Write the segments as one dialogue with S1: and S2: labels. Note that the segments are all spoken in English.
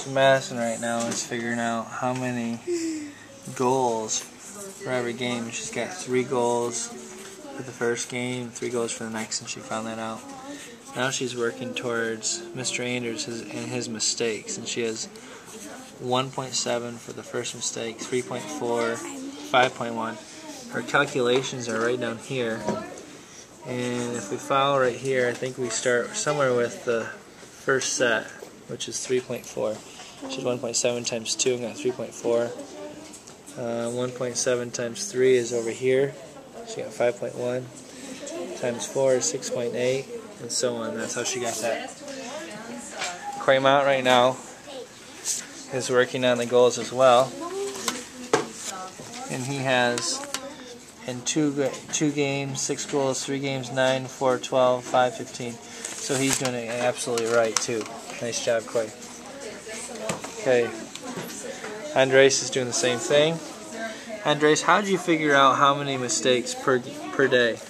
S1: So Madison right now is figuring out how many goals for every game. She's got 3 goals for the first game, 3 goals for the next, and she found that out. Now she's working towards Mr. Anders and his mistakes, and she has 1.7 for the first mistake, 3.4, 5.1. Her calculations are right down here, and if we follow right here, I think we start somewhere with the first set, which is 3.4. She's 1.7 times 2 and got 3.4. 1.7 times 3 is over here. She got 5.1. Times 4 is 6.8, and so on. That's how she got that. Quaymont right now is working on the goals as well, and he has in 2 games 6 goals, 3 games 9, 4, 12, 5, 15. So he's doing it absolutely right too. Nice job, Quay. Okay, Andres is doing the same thing. Andres, how did you figure out how many mistakes per day?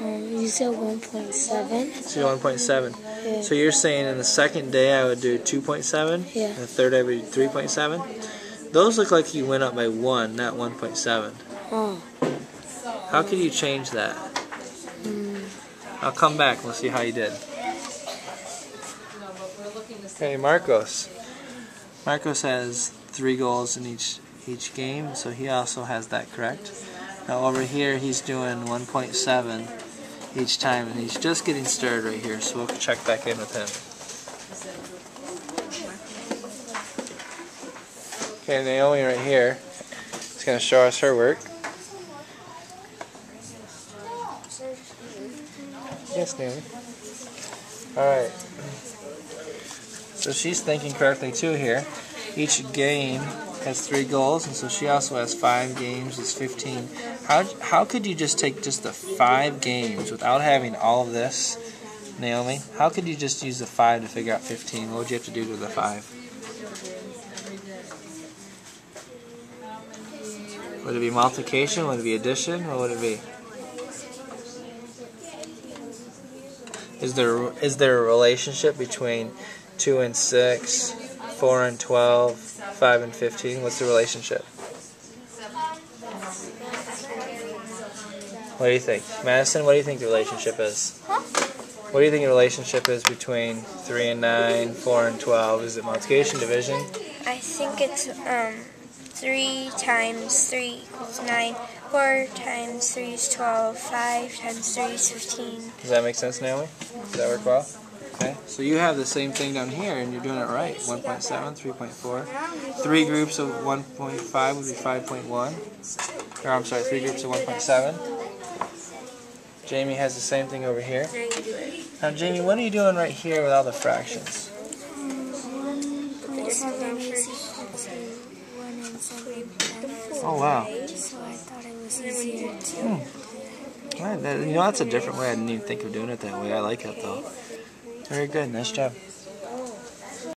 S2: You said 1.7.
S1: So 1.7.
S2: Yeah.
S1: So you're saying in the second day I would do 2.7?
S2: Yeah.
S1: And the third day I would do 3.7? Those look like you went up by 1, not 1.7.
S2: Oh.
S1: How could you change that? I'll come back. We'll see how you did. Okay, Marcos. Marcos has 3 goals in each game, so he also has that correct. Now over here he's doing 1.7 each time, and he's just getting started right here, so we'll check back in with him. Okay, Naomi right here is going to show us her work. Yes, Naomi. Alright. So she's thinking correctly too here. Each game has 3 goals, and so she also has 5 games, it's 15. How could you just take just the 5 games without having all of this, Naomi? How could you just use the 5 to figure out 15? What would you have to do to the 5? Would it be multiplication? Would it be addition? What would it be? Is there a relationship between 2 and 6, 4 and 12, 5 and 15? What's the relationship? What do you think? Madison, what do you think the relationship is?
S2: Huh?
S1: What do you think the relationship is between 3 and 9, 4 and 12? Is it multiplication, division?
S2: I think it's 3 times 3 equals 9, 4 times 3 is 12, 5 times 3 is 15.
S1: Does that make sense, Naomi? Does that work well? Okay, so you have the same thing down here, and you're doing it right. 1.7, 3.4. 3 groups of 1.5 would be 5.1. Or I'm sorry, 3 groups of 1.7. Jamie has the same thing over here. Now, Jamie, what are you doing right here with all the fractions?
S2: 1.7 is equal to 1 and 7.
S1: Oh, wow.
S2: So I thought it was easier to...
S1: You know, that's a different way. I didn't even think of doing it that way. I like it, though. Very good. Nice job.